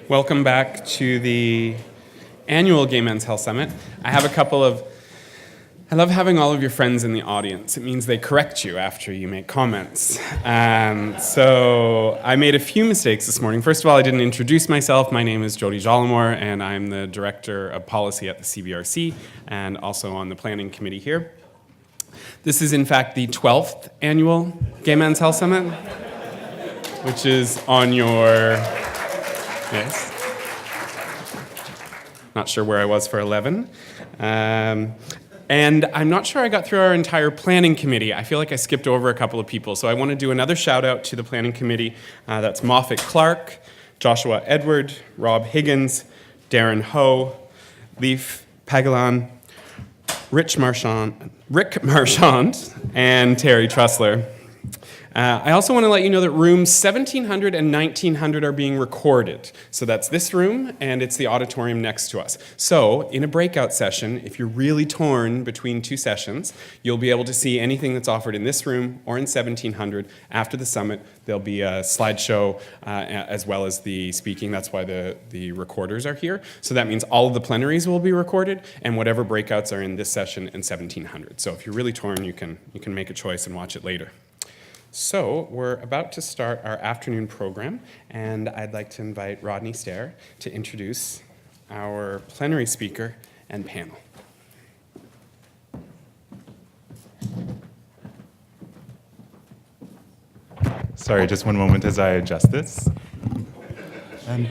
Welcome back to the annual Gay Men's Health Summit. I love having all of your friends in the audience. It means they correct you after you make comments. So I made a few mistakes this morning. First of all, I didn't introduce myself. My name is Jody Jollimore, and I'm the Director of Policy at the CBRC and also on the Planning Committee here. This is, in fact, the 12th annual Gay Men's Health Summit, which is on your... Yes. Not sure where I was for 11. And I'm not sure I got through our entire planning committee. I feel like I skipped over a couple of people. So I want to do another shout out to the planning committee. That's Moffat Clark, Joshua Edward, Rob Higgins, Darren Howe, Leif Pagalan, Rick Marchand, and Terry Trussler. I also want to let you know that rooms 1700 and 1900 are being recorded. So that's this room, and it's the auditorium next to us. So in a breakout session, if you're really torn between two sessions, you'll be able to see anything that's offered in this room or in 1700. After the summit, there'll be a slideshow as well as the speaking. That's why the recorders are here. So that means all of the plenaries will be recorded, and whatever breakouts are in this session in 1700. So if you're really torn, you can make a choice and watch it later. So we're about to start our afternoon program, and I'd like to invite Rodney Stehr to introduce our plenary speaker and panel. Sorry, just one moment as I adjust this. And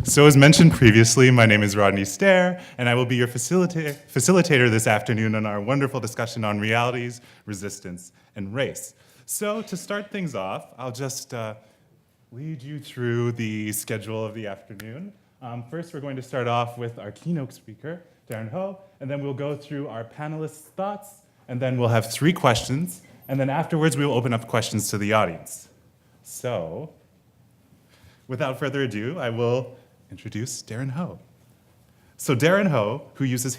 So as mentioned previously, my name is Rodney Stehr, and I will be your facilitator this afternoon on our wonderful discussion on realities, resistance, and race. So to start things off, I'll just lead you through the schedule of the afternoon. First, we're going to start off with our keynote speaker, Darren Howe, and then we'll go through our panelists' thoughts, and then we'll have 3 questions, and then afterwards we will open up questions to the audience. So, without further ado, I will introduce Darren Howe. So Darren Howe, who uses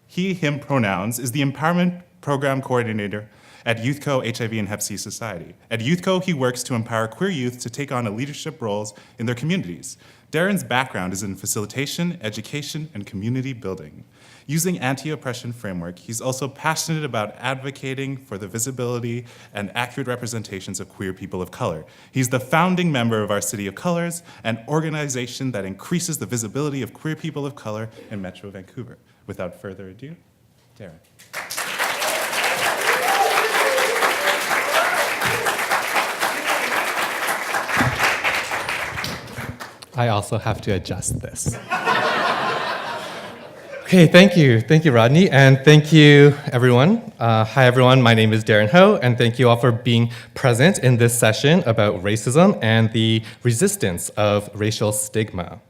he/him pronouns, is the Empowerment Program Coordinator at YouthCO HIV and Hep C Society. At YouthCO, he works to empower queer youth to take on leadership roles in their communities. Darren's background is in facilitation, education, and community building. Using anti-oppression framework, he's also passionate about advocating for the visibility and accurate representations of queer people of color. He's the founding member of our City of Colors, an organization that increases the visibility of queer people of color in Metro Vancouver. Without further ado, Darren. I also have to adjust this. Okay, thank you, Rodney, and thank you, everyone. Hi, everyone, my name is Darren Howe, and thank you all for being present in this session about racism and the resistance of racial stigma.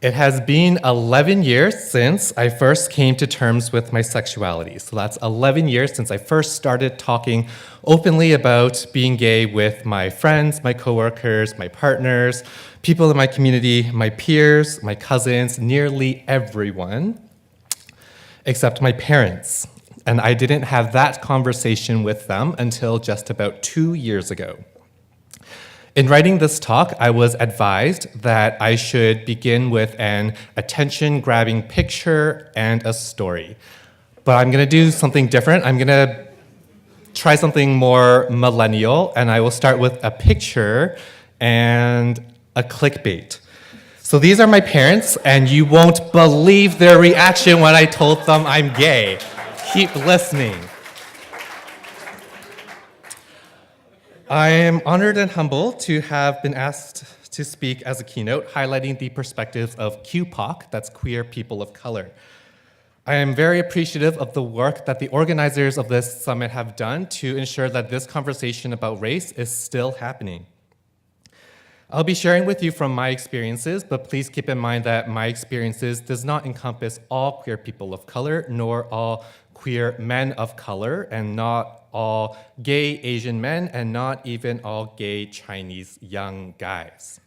It has been 11 years since I first came to terms with my sexuality. So that's 11 years since I first started talking openly about being gay with my friends, my coworkers, my partners, people in my community, my peers, my cousins, nearly everyone, except my parents. And I didn't have that conversation with them until just about 2 years ago. In writing this talk, I was advised that I should begin with an attention-grabbing picture and a story. But I'm going to do something different. I'm going to try something more millennial, and I will start with a picture and a clickbait. So these are my parents, and you won't believe their reaction when I told them I'm gay. Keep listening. I am honored and humbled to have been asked to speak as a keynote, highlighting the perspectives of QPOC, that's queer people of color. I am very appreciative of the work that the organizers of this summit have done to ensure that this conversation about race is still happening. I'll be sharing with you from my experiences, but please keep in mind that my experiences does not encompass all queer people of color, nor all queer men of color, and not all gay Asian men, and not even all gay Chinese young guys.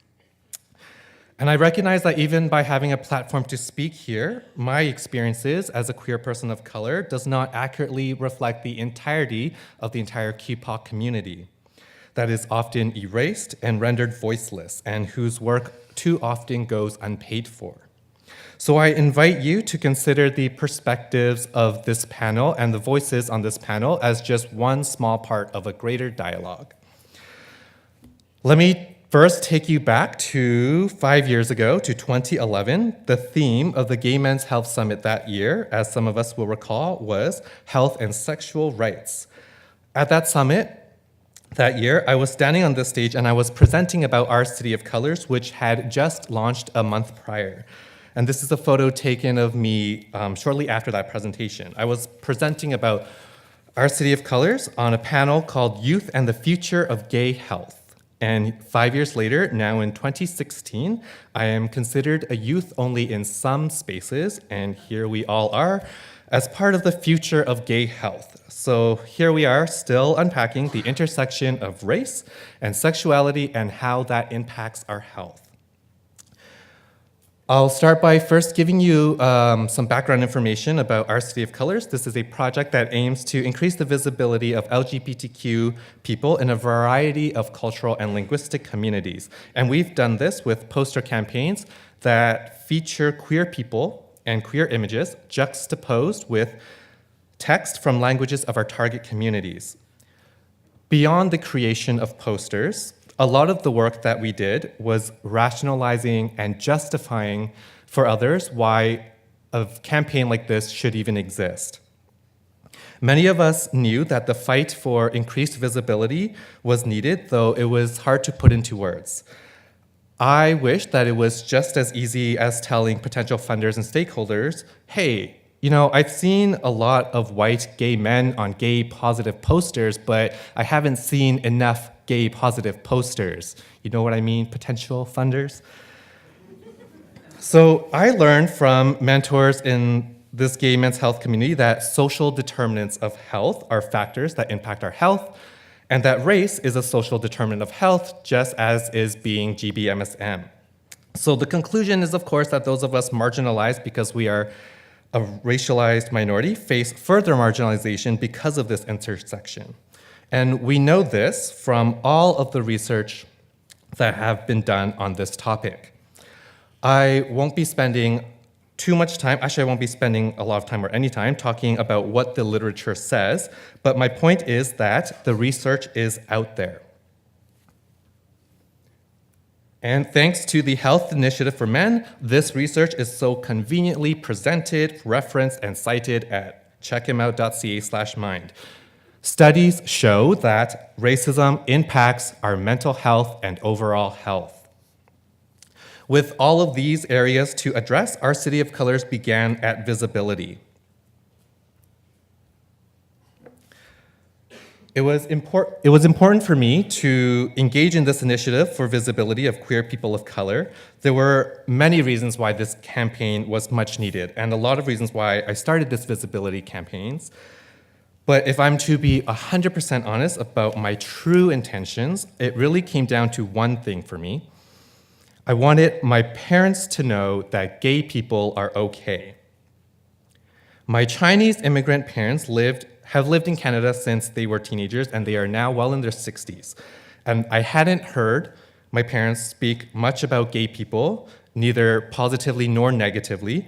And I recognize that even by having a platform to speak here, my experiences as a queer person of color does not accurately reflect the entirety of the entire Qt community that is often erased and rendered voiceless, and whose work too often goes unpaid for. So I invite you to consider the perspectives of this panel and the voices on this panel as just one small part of a greater dialogue. Let me first take you back to 5 years ago, to 2011. The theme of the Gay Men's Health Summit that year, as some of us will recall, was health and sexual rights. At that summit, that year, I was standing on this stage and I was presenting about our City of Colors, which had just launched a month prior. And this is a photo taken of me shortly after that presentation. I was presenting about our City of Colors on a panel called Youth and the Future of Gay Health. And 5 years later, now in 2016, I am considered a youth only in some spaces, and here we all are, as part of the future of gay health. So here we are, still unpacking the intersection of race and sexuality and how that impacts our health. I'll start by first giving you some background information about our City of Colors. This is a project that aims to increase the visibility of LGBTQ people in a variety of cultural and linguistic communities. And we've done this with poster campaigns that feature queer people and queer images juxtaposed with text from languages of our target communities. Beyond the creation of posters, a lot of the work that we did was rationalizing and justifying for others why a campaign like this should even exist. Many of us knew that the fight for increased visibility was needed, though it was hard to put into words. I wish that it was just as easy as telling potential funders and stakeholders, hey, I've seen a lot of white gay men on gay positive posters, but I haven't seen enough gay positive posters. You know what I mean, potential funders? So I learned from mentors in this gay men's health community that social determinants of health are factors that impact our health, and that race is a social determinant of health, just as is being GBMSM. So the conclusion is, of course, that those of us marginalized because we are a racialized minority face further marginalization because of this intersection. And we know this from all of the research that have been done on this topic. I won't be spending too much time, actually I won't be spending a lot of time or any time talking about what the literature says, but my point is that the research is out there. And thanks to the Health Initiative for Men, this research is so conveniently presented, referenced, and cited at checkhimout.ca/mind. Studies show that racism impacts our mental health and overall health. With all of these areas to address, our City of Colors began at visibility. It was important for me to engage in this initiative for visibility of queer people of color. There were many reasons why this campaign was much needed, and a lot of reasons why I started this visibility campaigns. But if I'm to be 100% honest about my true intentions, it really came down to one thing for me. I wanted my parents to know that gay people are okay. My Chinese immigrant parents have lived in Canada since they were teenagers, and they are now well in their 60s. And I hadn't heard my parents speak much about gay people, neither positively nor negatively.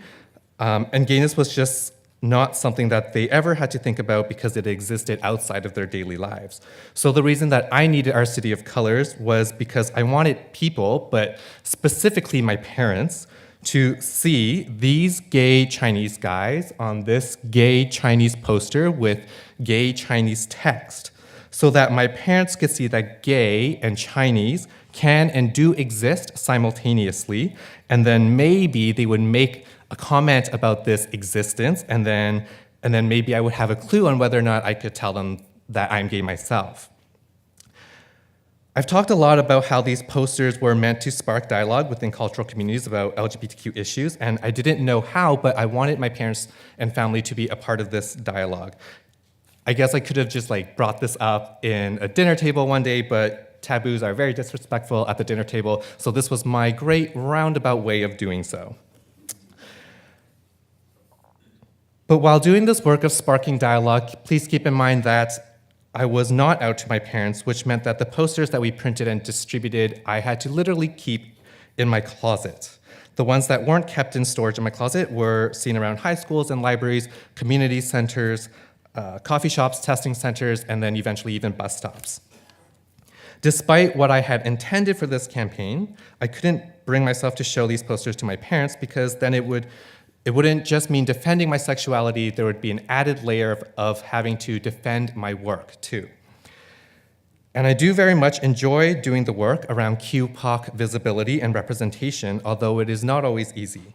And gayness was just not something that they ever had to think about because it existed outside of their daily lives. So the reason that I needed our City of Colors was because I wanted people, but specifically my parents, to see these gay Chinese guys on this gay Chinese poster with gay Chinese text, so that my parents could see that gay and Chinese can and do exist simultaneously, and then maybe they would make a comment about this existence, and then maybe I would have a clue on whether or not I could tell them that I'm gay myself. I've talked a lot about how these posters were meant to spark dialogue within cultural communities about LGBTQ issues, and I didn't know how, but I wanted my parents and family to be a part of this dialogue. I guess I could have just brought this up in a dinner table one day, but taboos are very disrespectful at the dinner table, so this was my great roundabout way of doing so. But while doing this work of sparking dialogue, please keep in mind that I was not out to my parents, which meant that the posters that we printed and distributed, I had to literally keep in my closet. The ones that weren't kept in storage in my closet were seen around high schools and libraries, community centers, coffee shops, testing centers, and then eventually even bus stops. Despite what I had intended for this campaign, I couldn't bring myself to show these posters to my parents because then it wouldn't just mean defending my sexuality, there would be an added layer of having to defend my work too. And I do very much enjoy doing the work around QPOC visibility and representation, although it is not always easy.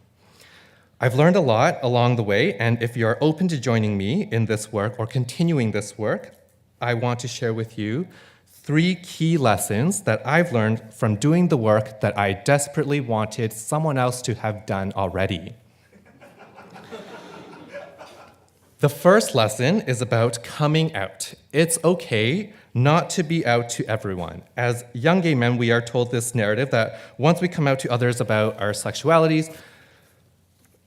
I've learned a lot along the way, and if you're open to joining me in this work or continuing this work, I want to share with you 3 key lessons that I've learned from doing the work that I desperately wanted someone else to have done already. The first lesson is about coming out. It's okay not to be out to everyone. As young gay men, we are told this narrative that once we come out to others about our sexualities,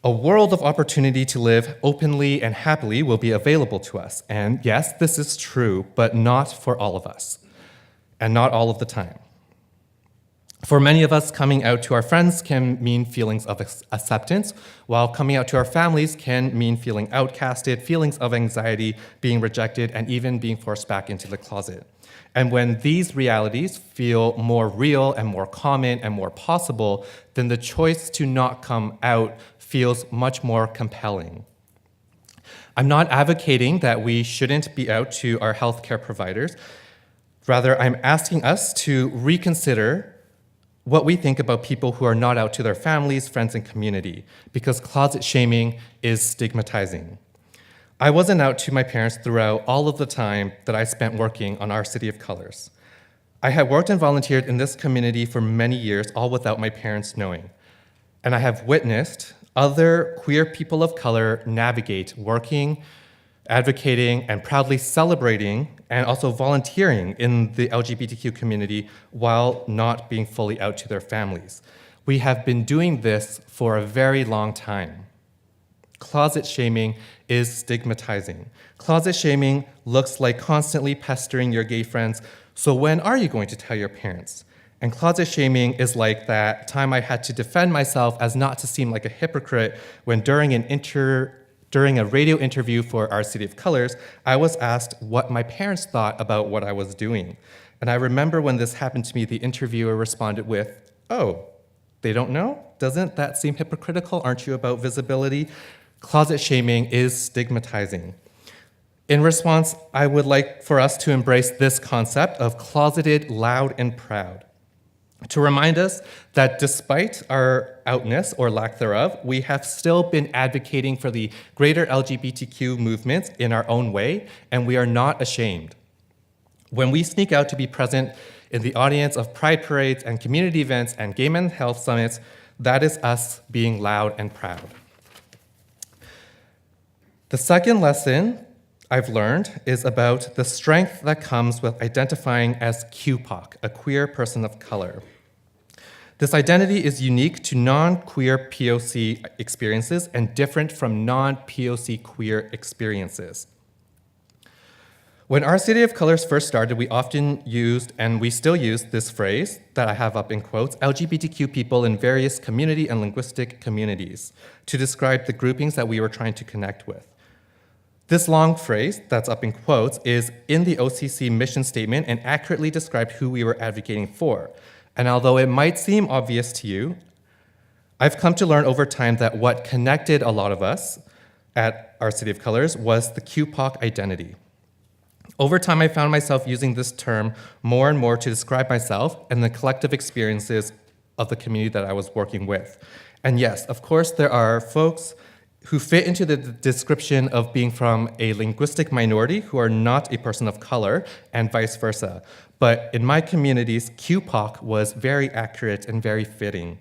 a world of opportunity to live openly and happily will be available to us. And yes, this is true, but not for all of us, and not all of the time. For many of us, coming out to our friends can mean feelings of acceptance, while coming out to our families can mean feeling outcasted, feelings of anxiety, being rejected, and even being forced back into the closet. And when these realities feel more real and more common and more possible, then the choice to not come out feels much more compelling. I'm not advocating that we shouldn't be out to our healthcare providers. Rather, I'm asking us to reconsider what we think about people who are not out to their families, friends, and community, because closet shaming is stigmatizing. I wasn't out to my parents throughout all of the time that I spent working on our City of Colors. I had worked and volunteered in this community for many years, all without my parents knowing. And I have witnessed other queer people of color navigate working, advocating, and proudly celebrating and also volunteering in the LGBTQ community while not being fully out to their families. We have been doing this for a very long time. Closet shaming is stigmatizing. Closet shaming looks like constantly pestering your gay friends, so when are you going to tell your parents? And closet shaming is like that time I had to defend myself as not to seem like a hypocrite when during a radio interview for our City of Colors, I was asked what my parents thought about what I was doing. And I remember when this happened to me, the interviewer responded with, "Oh, they don't know? Doesn't that seem hypocritical? Aren't you about visibility?" Closet shaming is stigmatizing. In response, I would like for us to embrace this concept of closeted, loud, and proud, to remind us that despite our outness or lack thereof, we have still been advocating for the greater LGBTQ movement in our own way, and we are not ashamed. When we sneak out to be present in the audience of pride parades and community events and gay men's health summits, that is us being loud and proud. The second lesson I've learned is about the strength that comes with identifying as QPOC, a queer person of color. This identity is unique to non-queer POC experiences and different from non-POC queer experiences. When our City of Colors first started, we often used, and we still use, this phrase that I have up in quotes, LGBTQ people in various community and linguistic communities, to describe the groupings that we were trying to connect with. This long phrase that's up in quotes is in the OCC mission statement and accurately described who we were advocating for. And although it might seem obvious to you, I've come to learn over time that what connected a lot of us at our City of Colors was the QPOC identity. Over time, I found myself using this term more and more to describe myself and the collective experiences of the community that I was working with. And yes, of course, there are folks who fit into the description of being from a linguistic minority who are not a person of color, and vice versa. But in my communities, QPOC was very accurate and very fitting.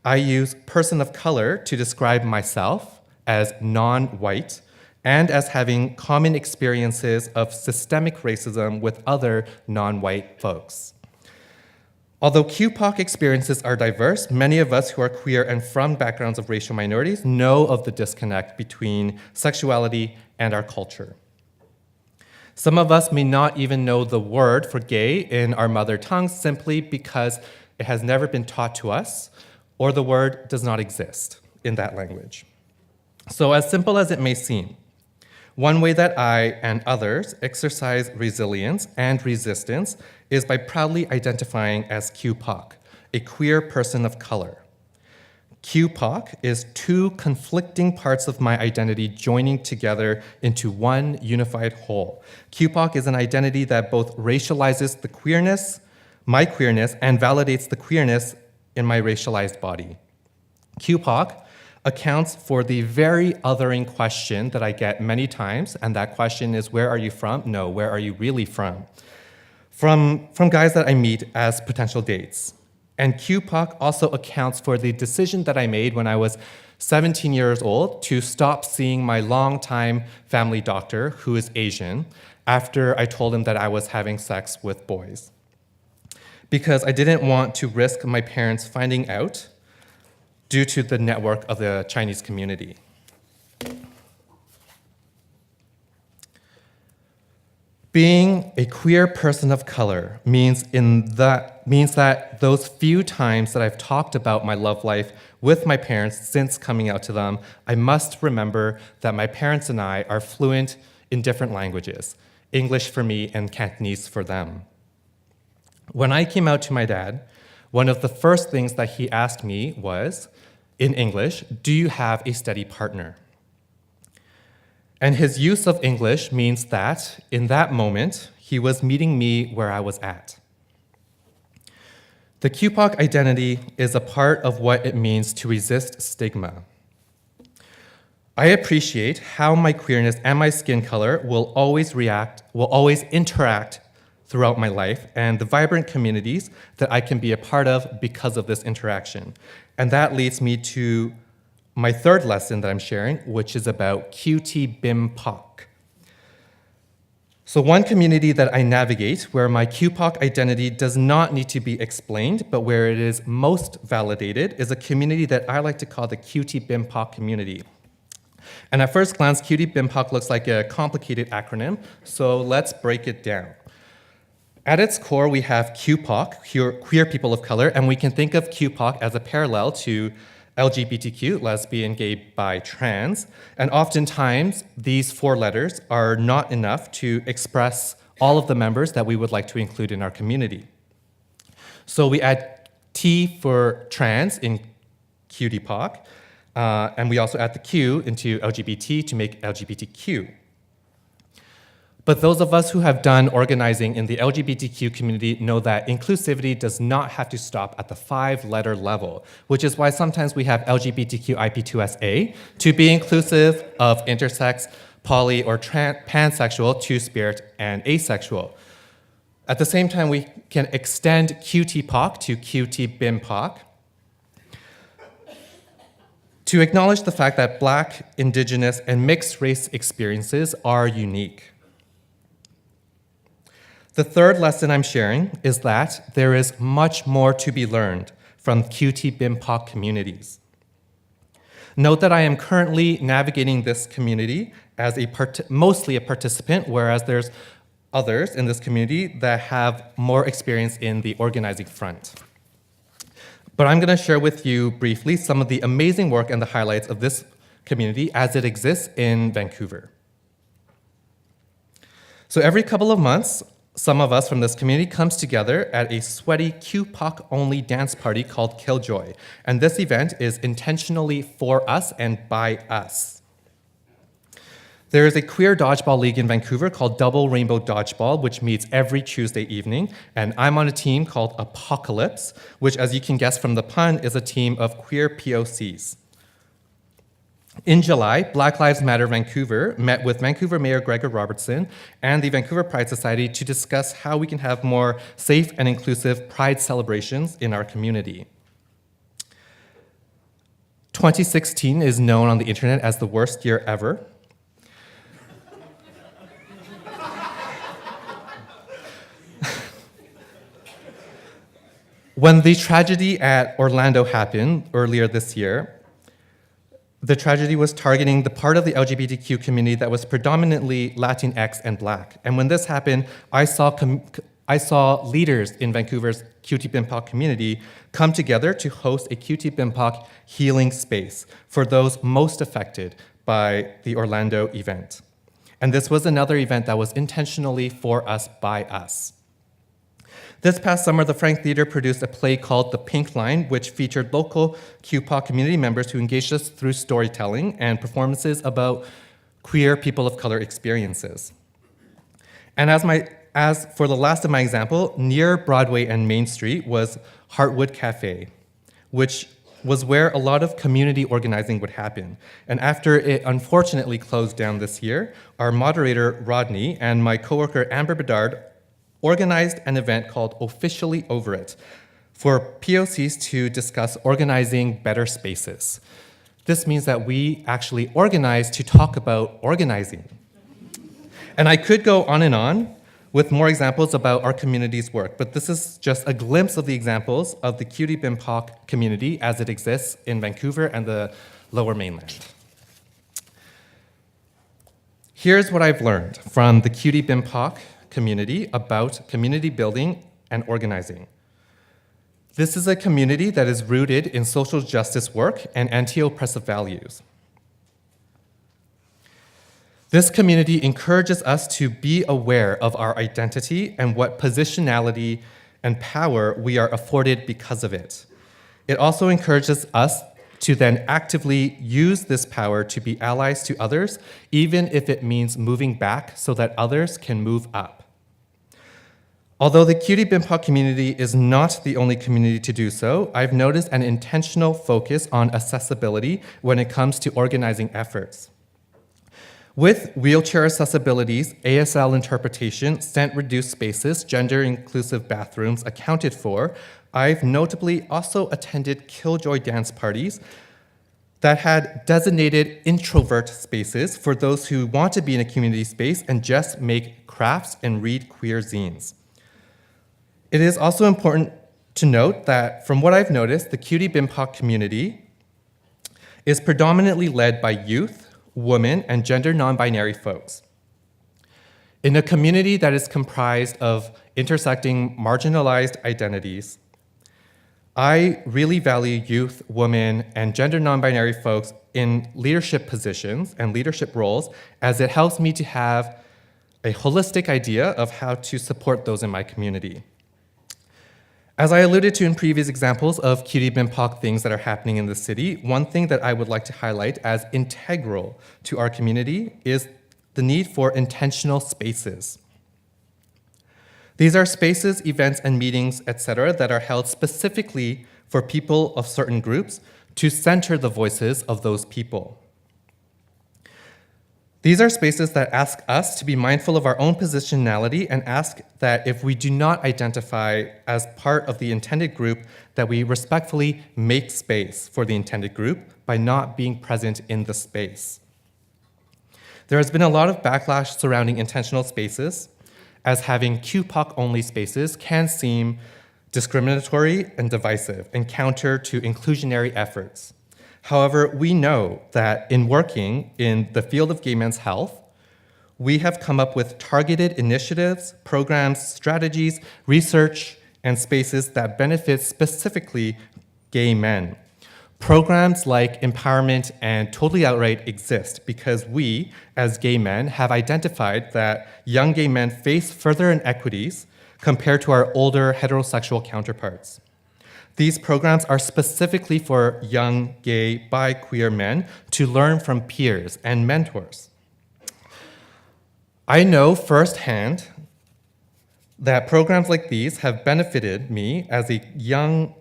I use person of color to describe myself as non-white and as having common experiences of systemic racism with other non-white folks. Although QPOC experiences are diverse, many of us who are queer and from backgrounds of racial minorities know of the disconnect between sexuality and our culture. Some of us may not even know the word for gay in our mother tongue simply because it has never been taught to us, or the word does not exist in that language. So as simple as it may seem, one way that I and others exercise resilience and resistance is by proudly identifying as QPOC, a queer person of color. QPOC is two conflicting parts of my identity joining together into one unified whole. QPOC is an identity that both racializes the queerness, my queerness, and validates the queerness in my racialized body. QPOC accounts for the very othering question that I get many times, and that question is, where are you from? No, where are you really from? From guys that I meet as potential dates. And QPOC also accounts for the decision that I made when I was 17 years old to stop seeing my longtime family doctor, who is Asian, after I told him that I was having sex with boys. Because I didn't want to risk my parents finding out due to the network of the Chinese community. Being a queer person of color means that those few times that I've talked about my love life with my parents since coming out to them, I must remember that my parents and I are fluent in different languages, English for me and Cantonese for them. When I came out to my dad, one of the first things that he asked me was, in English, do you have a steady partner? And his use of English means that, in that moment, he was meeting me where I was at. The QPOC identity is a part of what it means to resist stigma. I appreciate how my queerness and my skin color will always interact throughout my life, and the vibrant communities that I can be a part of because of this interaction. And that leads me to my third lesson that I'm sharing, which is about Qt Bim Pop. So one community that I navigate where my QPOC identity does not need to be explained, but where it is most validated, is a community that I like to call the Qt Bim Pop Community. And at first glance, Qt Bim Pop looks like a complicated acronym, so let's break it down. At its core, we have QPOC, queer people of color, and we can think of QPOC as a parallel to LGBTQ, lesbian, gay, bi, trans, and oftentimes these four letters are not enough to express all of the members that we would like to include in our community. So we add T for trans in QTPOC, and we also add the Q into LGBT to make LGBTQ. But those of us who have done organizing in the LGBTQ community know that inclusivity does not have to stop at the 5-letter level, which is why sometimes we have LGBTQIP2SA to be inclusive of intersex, poly, or pansexual, two-spirit, and asexual. At the same time, we can extend QTPOC to Qt Bim Pop to acknowledge the fact that Black, Indigenous, and mixed race experiences are unique. The third lesson I'm sharing is that there is much more to be learned from Qt Bim Pop communities. Note that I am currently navigating this community as mostly a participant, whereas there's others in this community that have more experience in the organizing front. But I'm going to share with you briefly some of the amazing work and the highlights of this community as it exists in Vancouver. So every couple of months, some of us from this community comes together at a sweaty QPOC-only dance party called Killjoy. And this event is intentionally for us and by us. There is a queer dodgeball league in Vancouver called Double Rainbow Dodgeball, which meets every Tuesday evening. And I'm on a team called Apocalypse, which, as you can guess from the pun, is a team of queer POCs. In July, Black Lives Matter Vancouver met with Vancouver Mayor Gregor Robertson and the Vancouver Pride Society to discuss how we can have more safe and inclusive Pride celebrations in our community. 2016 is known on the internet as the worst year ever. When the tragedy at Orlando happened earlier this year, the tragedy was targeting the part of the LGBTQ community that was predominantly Latinx and Black. And when this happened, I saw leaders in Vancouver's Qt Bim Pop community come together to host a Qt Bim Pop healing space for those most affected by the Orlando event. And this was another event that was intentionally for us, by us. This past summer, the Frank Theater produced a play called The Pink Line, which featured local QPOC community members who engaged us through storytelling and performances about queer people of color experiences. And as for the last of my example, near Broadway and Main Street was Heartwood Cafe, which was where a lot of community organizing would happen. And after it unfortunately closed down this year, our moderator, Rodney, and my coworker, Amber Bedard, organized an event called Officially Over It for POCs to discuss organizing better spaces. This means that we actually organize to talk about organizing. And I could go on and on with more examples about our community's work, but this is just a glimpse of the examples of the Qt Bim Pop community as it exists in Vancouver and the Lower Mainland. Here's what I've learned from the Qt Bim Pop community about community building and organizing. This is a community that is rooted in social justice work and anti-oppressive values. This community encourages us to be aware of our identity and what positionality and power we are afforded because of it. It also encourages us to then actively use this power to be allies to others, even if it means moving back so that others can move up. Although the Qt Bim Pop community is not the only community to do so, I've noticed an intentional focus on accessibility when it comes to organizing efforts. With wheelchair accessibilities, ASL interpretation, scent-reduced spaces, gender-inclusive bathrooms accounted for, I've notably also attended Killjoy dance parties that had designated introvert spaces for those who want to be in a community space and just make crafts and read queer zines. It is also important to note that from what I've noticed, the Qt Bim Pop community is predominantly led by youth, women, and gender non-binary folks. In a community that is comprised of intersecting marginalized identities, I really value youth, women, and gender non-binary folks in leadership positions and leadership roles, as it helps me to have a holistic idea of how to support those in my community. As I alluded to in previous examples of Qt Bim Pop things that are happening in the city, one thing that I would like to highlight as integral to our community is the need for intentional spaces. These are spaces, events, and meetings, etc., that are held specifically for people of certain groups to center the voices of those people. These are spaces that ask us to be mindful of our own positionality and ask that if we do not identify as part of the intended group, that we respectfully make space for the intended group by not being present in the space. There has been a lot of backlash surrounding intentional spaces, as having QPOC-only spaces can seem discriminatory and divisive and counter to inclusionary efforts. However, we know that in working in the field of gay men's health, we have come up with targeted initiatives, programs, strategies, research, and spaces that benefit specifically gay men. Programs like Empowerment and Totally Outright exist because we, as gay men, have identified that young gay men face further inequities compared to our older heterosexual counterparts. These programs are specifically for young, gay, bi, queer men to learn from peers and mentors. I know firsthand that programs like these have benefited me as a young,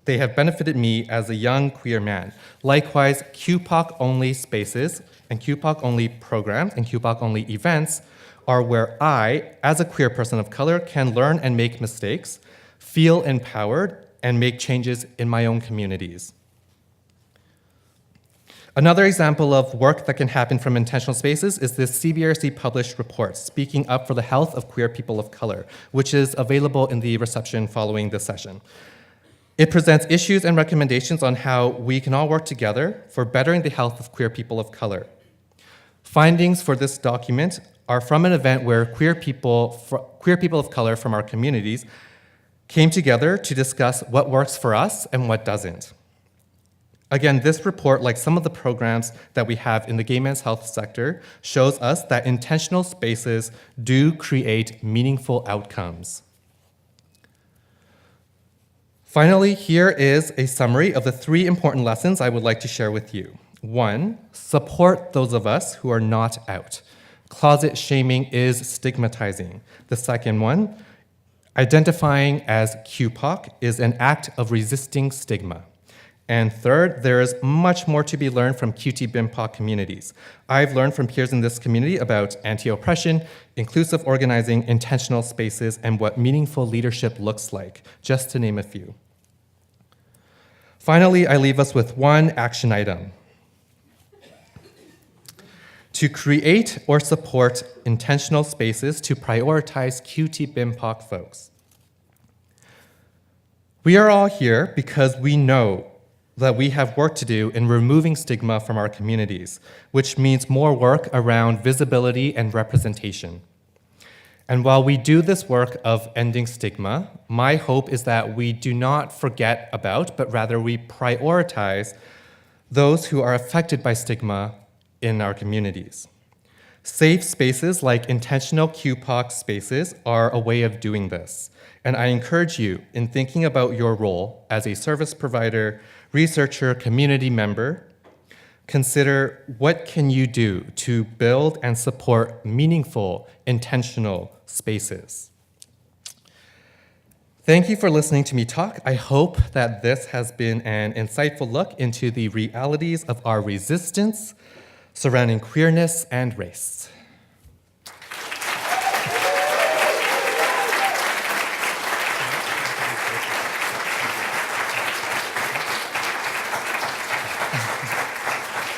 they have benefited me as a young queer man. Likewise, QPOC-only spaces and QPOC-only programs and QPOC-only events are where I, as a queer person of color, can learn and make mistakes, feel empowered, and make changes in my own communities. Another example of work that can happen from intentional spaces is this CBRC published report, Speaking Up for the Health of Queer People of Color, which is available in the reception following this session. It presents issues and recommendations on how we can all work together for bettering the health of queer people of color. Findings for this document are from an event where queer people of color from our communities came together to discuss what works for us and what doesn't. Again, this report, like some of the programs that we have in the gay men's health sector, shows us that intentional spaces do create meaningful outcomes. Finally, here is a summary of the 3 important lessons I would like to share with you. 1, support those of us who are not out. Closet shaming is stigmatizing. The second one, identifying as QPOC is an act of resisting stigma. And third, there is much more to be learned from Qt Bim Pop communities. I've learned from peers in this community about anti-oppression, inclusive organizing, intentional spaces, and what meaningful leadership looks like, just to name a few. Finally, I leave us with one action item: to create or support intentional spaces to prioritize Qt Bim Pop folks. We are all here because we know that we have work to do in removing stigma from our communities, which means more work around visibility and representation. And while we do this work of ending stigma, my hope is that we do not forget about, but rather we prioritize those who are affected by stigma in our communities. Safe spaces like intentional QPOC spaces are a way of doing this. And I encourage you, in thinking about your role as a service provider, researcher, community member, consider what can you do to build and support meaningful, intentional spaces. Thank you for listening to me talk. I hope that this has been an insightful look into the realities of our resistance surrounding queerness and race.